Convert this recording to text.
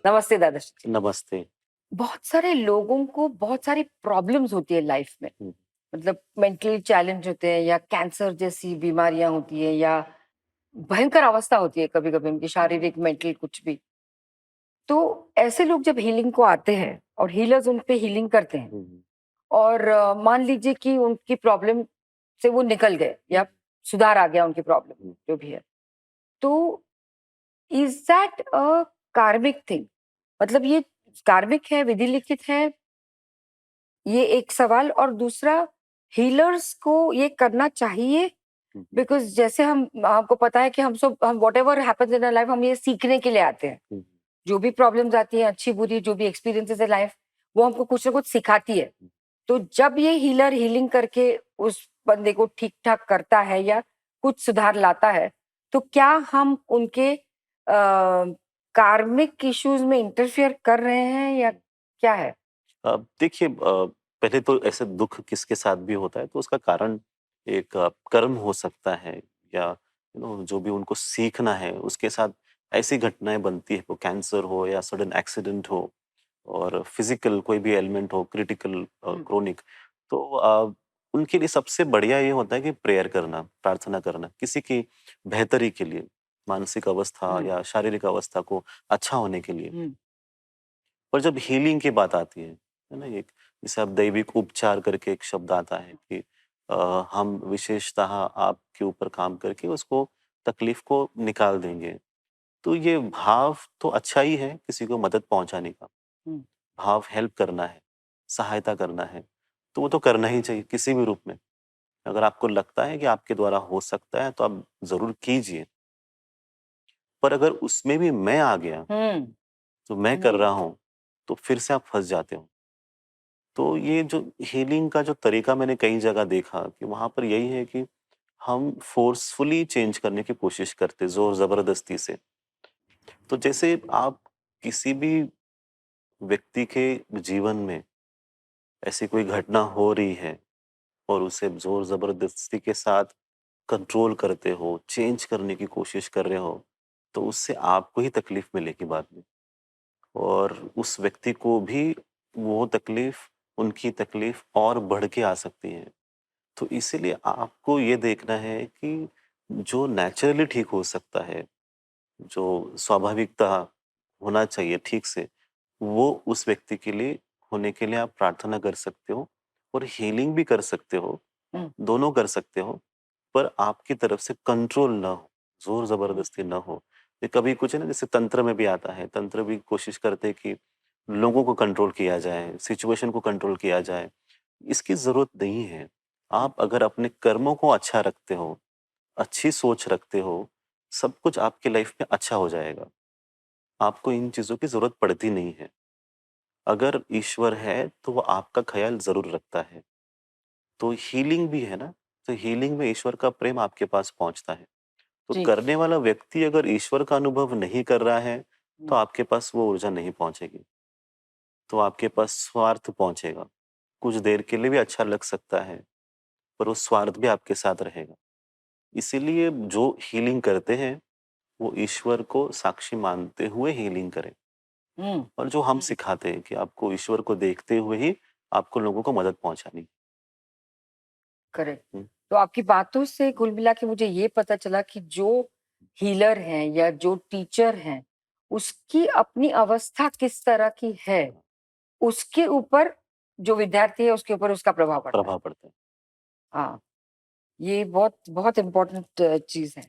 नमस्ते दादाश्री जी। नमस्ते। बहुत सारे लोगों को बहुत सारी प्रॉब्लम्स होती है लाइफ में। हुँ, मतलब मेंटली चैलेंज होते हैं या कैंसर जैसी बीमारियां होती है या भयंकर अवस्था होती है कभी कभी उनकी शारीरिक मेंटल कुछ भी। तो ऐसे लोग जब हीलिंग को आते हैं और हीलर्स उन पे हीलिंग करते हैं हुँ, हुँ, और मान लीजिए कि उनकी प्रॉब्लम से वो निकल गए या सुधार आ गया उनकी प्रॉब्लम हुँ। जो भी है, तो इज दैट अ कार्मिक थिंग? मतलब ये कार्मिक है, विधि लिखित है, ये एक सवाल। और दूसरा, हीलर्स को ये करना चाहिए? हुँ, हुँ, बिकॉज जैसे हम आपको पता है कि हम what ever happens in life हम ये सीखने के लिए आते हैं। हुँ, जो भी प्रॉब्लम्स आती हैं, अच्छी बुरी जो भी एक्सपीरियंसेस है लाइफ, वो हमको कुछ ना कुछ सिखाती है। हुँ। तो जब ये हीलर हीलिंग करके उस बंदे को ठीक ठाक करता है या कुछ सुधार लाता है, तो क्या हम उनके कार्मिक इश्यूज में इंटरफियर कर रहे हैं या क्या है? देखिए, पहले तो ऐसे दुःख किसके साथ भी होता है तो उसका कारण एक कर्म हो सकता है या जो भी उनको सीखना है उसके साथ ऐसी घटनाएँ बनती है, वो कैंसर हो या सडन एक्सीडेंट हो और फिज़िकल कोई भी एलिमेंट हो क्रिटिकल हम्म, क्रोनिक। तो उनके लिए सबसे बढ़िया ये होता है कि प्रेयर करना, प्रार्थना करना किसी की बेहतरी के लिए, मानसिक अवस्था हम्म, या शारीरिक अवस्था को अच्छा होने के लिए। हम्म, पर जब हीलिंग की बात आती है ना? एक जैसे अब दैविक उपचार करके एक शब्द आता है कि हम विशेषतः आपके ऊपर काम करके उसको तकलीफ को निकाल देंगे। तो ये भाव तो अच्छा ही है किसी को मदद पहुँचाने का, हम्म, भाव हेल्प करना है, सहायता करना है, तो वो तो करना ही चाहिए किसी भी रूप में। अगर आपको लगता है कि आपके द्वारा हो सकता है तो आप ज़रूर कीजिए। पर अगर उसमें भी मैं आ गया, हम्म, तो मैं कर रहा हूँ, तो फिर से आप फँस जाते हो। तो ये जो हीलिंग का जो तरीका मैंने कई जगह देखा कि वहाँ पर यही है कि हम फ़ोर्सफुली चेंज करने की कोशिश करते, ज़ोर ज़बरदस्ती से। तो जैसे आप किसी भी व्यक्ति के जीवन में ऐसी कोई घटना हो रही है और उसे ज़ोर ज़बरदस्ती के साथ कंट्रोल करते हो, चेंज करने की कोशिश कर रहे हो, तो उससे आपको ही तकलीफ़ मिलेगी बाद में और उस व्यक्ति को भी वो तकलीफ़, उनकी तकलीफ़ और बढ़ के आ सकती है। तो इसीलिए आपको ये देखना है कि जो नेचुरली ठीक हो सकता है, जो स्वाभाविकता होना चाहिए ठीक से, वो उस व्यक्ति के लिए होने के लिए आप प्रार्थना कर सकते हो और हीलिंग भी कर सकते हो, हम्म, दोनों कर सकते हो, पर आपकी तरफ से कंट्रोल ना हो, हम्म, ज़ोर-ज़बरदस्ती ना हो। ये कभी कुछ है ना जैसे तंत्र में भी आता है, तंत्र भी कोशिश करते हैं कि लोगों को कंट्रोल किया जाए, सिचुएशन को कंट्रोल किया जाए। इसकी ज़रूरत नहीं है। आप अगर अपने कर्मों को अच्छा रखते हो, अच्छी सोच रखते हो, सब कुछ आपकी लाइफ में अच्छा हो जाएगा। आपको इन चीज़ों की ज़रूरत पड़ती नहीं है। अगर ईश्वर है, तो वो आपका ख़्याल ज़रूर रखता है। तो हीलिंग भी है ना, तो हीलिंग में ईश्वर का प्रेम आपके पास पहुँचता है। तो जी। करने वाला व्यक्ति अगर ईश्वर का अनुभव नहीं कर रहा है, तो आपके पास वो ऊर्जा नहीं पहुँचेगी। तो आपके पास स्वार्थ पहुँचेगा। कुछ देर के लिए भी अच्छा लग सकता है, पर वो स्वार्थ भी आपके साथ रहेगा। इसीलिए जो हीलिंग करते हैं, वो ईश्वर को साक्षी मानते हुए हीलिंग करें हम्म, और जो हम सिखाते हैं कि आपको ईश्वर को देखते हुए ही आपको लोगों को मदद पहुँचानी। करेक्ट। हुँ, तो आपकी बातों से कुल मिला के मुझे ये पता चला कि जो हीलर हैं या जो टीचर हैं, उसकी अपनी अवस्था किस तरह की है, उसके ऊपर जो विद्यार्थी है उसके ऊपर उसका प्रभाव पड़ता है। प्रभाव पड़ता है। हाँ, ये बहुत बहुत इम्पोर्टेंट चीज है।